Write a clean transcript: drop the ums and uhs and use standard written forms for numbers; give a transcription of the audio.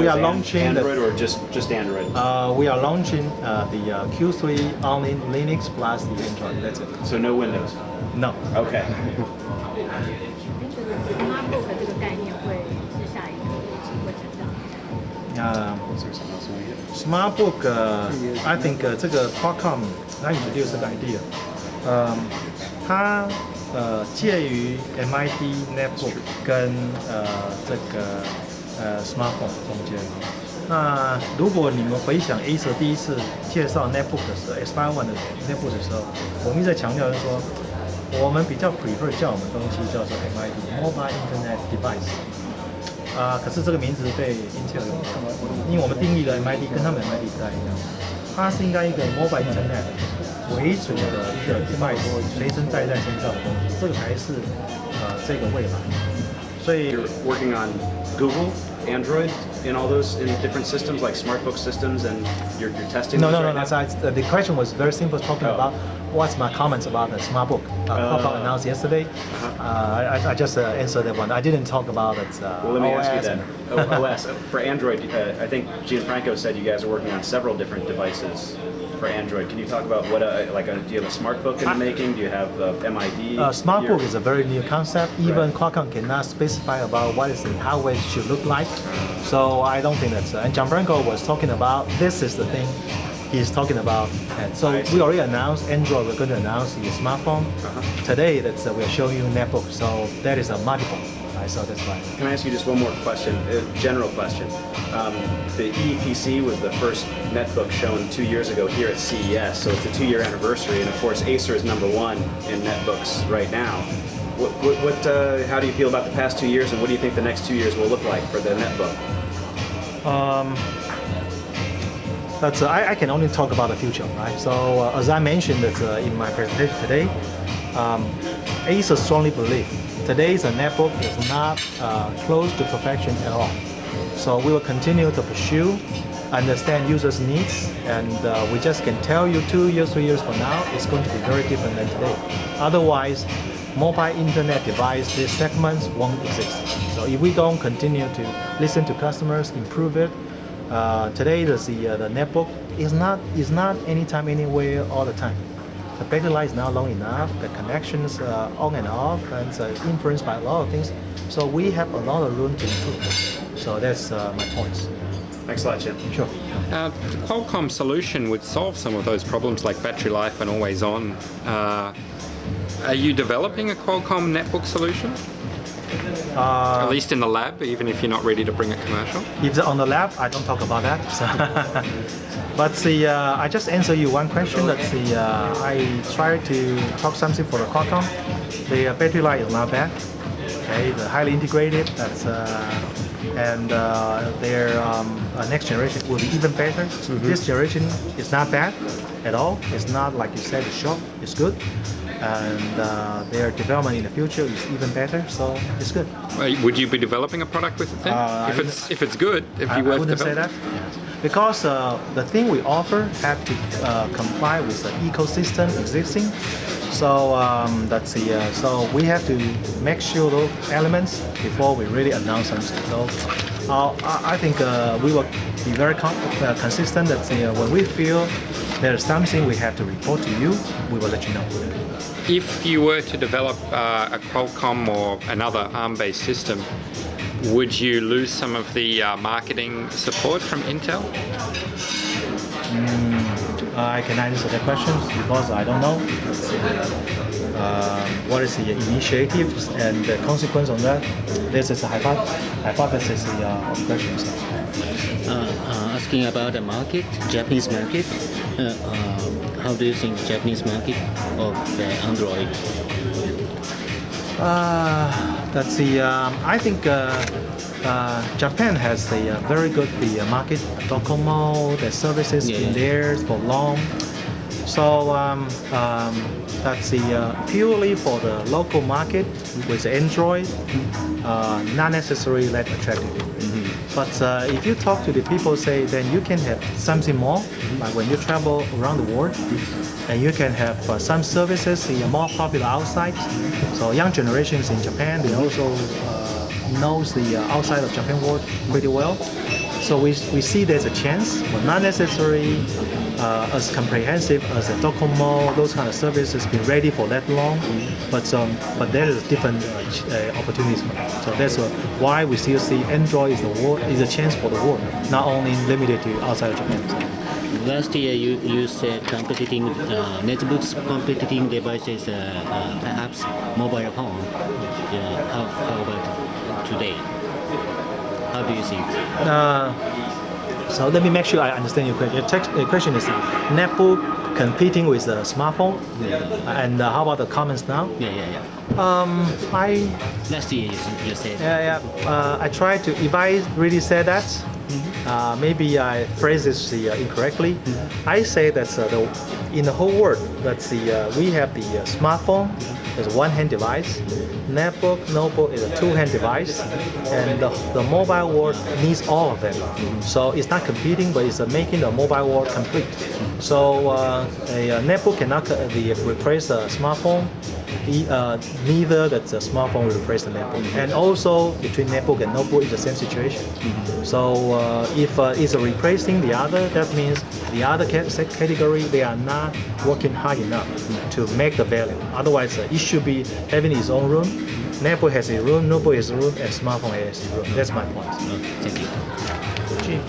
we are launching Android or just Android? We are launching the Q3 only Linux plus the Android. That's it. So no Windows? No. Okay. Netbook 这个概念会是下一个会成长。SmartBook, I think 这个 Qualcomm 它 introduce 这个 idea， 它介于 MIT Netbook 跟这个smartphone 中间。那如果你们回想 Acer 第一次介绍 Netbook 的时候 ，S81 的 Netbook 的时候，我们一直在强调就是说，我们比较 prefer 叫我们东西叫做 MID Mobile Internet Device。可是这个名字被 Intel 用掉，因为我们定义的 MID 跟他们 MID 不太一样，它是应该一个 Mobile Internet 为主的一个 device， 随身带在身上的东西，这个才是这个未来。所以 You're working on Google, Android, in all those in different systems like SmartBook systems, and you're testing. No, those no, right no. now? That's the question was very simple, talking about what's my comments about the SmartBook. Qualcomm announced yesterday. I just answered that one. I didn't talk about it. Well, let me ask you OS then. OS for Android. I think Gianfranco said you guys are working on several different devices for Android. Can you talk about what do you have a SmartBook in the making? Do you have MID? SmartBook is a very new concept. Even Qualcomm cannot specify about what is the hardware should look like. So I don't think that's. And Gianfranco was talking about this is the thing he's talking about. And so we already announced Android. We're going to announce the smartphone today. That's we're showing you Netbook. So that is a multiple. So that's why. Can I ask you just one more question? A general question. The EPC was the first netbook shown 2 years ago here at CES, so it's the 2-year anniversary, and of course Acer is #1 in netbooks right now. How do you feel about the past 2 years, and what do you think the next 2 years will look like for the netbook? That's I can only talk about the future, right? So as I mentioned that in my presentation today, Acer strongly believe today's netbook is not close to perfection at all. So we will continue to pursue, understand users' needs, and we just can tell you 2 years, 3 years from now, it's going to be very different than today. Otherwise, mobile internet device, these segments won't exist. So if we don't continue to listen to customers, improve it, today the netbook is not anytime, anywhere, all the time. The battery life is not long enough, the connections on and off, and it's influenced by a lot of things. So we have a lot of room to improve. So that's my points. Thanks a lot, Jim. Sure. The Qualcomm solution would solve some of those problems like battery life and always on. Are you developing a Qualcomm netbook solution? At least in the lab, even if you're not ready to bring it commercial? If it's on the lab, I don't talk about that. So but I just answer you one question. That I try to talk something for the Qualcomm. The battery life is not bad. Okay, the highly integrated. That's and their next generation will be even better. This generation is not bad at all. It's not like you said, it's short. It's good. And their development in the future is even better, so it's good. Would you be developing a product with it then? If it's good, if you were to develop? I wouldn't say that. Because the thing we offer have to comply with the ecosystem existing. So so we have to make sure those elements before we really announce something. So I think we will be very consistent that when we feel there's something we have to report to you, we will let you know. If you were to develop a Qualcomm or another ARM-based system, would you lose some of the marketing support from Intel? I can answer that question because I don't know what is the initiatives and the consequence on that. This is a hypothesis of the question. Asking about the market, Japanese market. How do you think Japanese market of the Android? I think Japan has a very good market. Docomo, the services been there for long. So that's purely for the local market with Android, not necessarily that attractive. But if you talk to the people, say then you can have something more, like when you travel around the world, and you can have some services more popular outside. So young generations in Japan, they also knows the outside of Japan world pretty well. So we see there's a chance, but not necessarily as comprehensive as a Docomo, those kind of services been ready for that long. But there is different opportunities. So that's why we still see Android is a chance for the world, not only limited to outside of Japan. Last year, you said competing netbooks, competing devices, perhaps mobile phone. Yeah, how about today? How do you see it? So let me make sure I understand your question. Your question is netbook competing with the smartphone, and how about the comments now? Yeah. Last year you said. I tried to. If I really said that, maybe I phrased this incorrectly. I say that in the whole world, we have the smartphone is a one-hand device, netbook, notebook is a two-hand device, and the mobile world needs all of them. So it's not competing, but it's making the mobile world complete. So a netbook cannot replace a smartphone. Neither that the smartphone will replace the netbook. And also between netbook and notebook is the same situation. So if it's replacing the other, that means the other category, they are not working hard enough to make the value. Otherwise, it should be having its own room. Netbook has a room, notebook has a room, and smartphone has a room. That's my point. Thank you.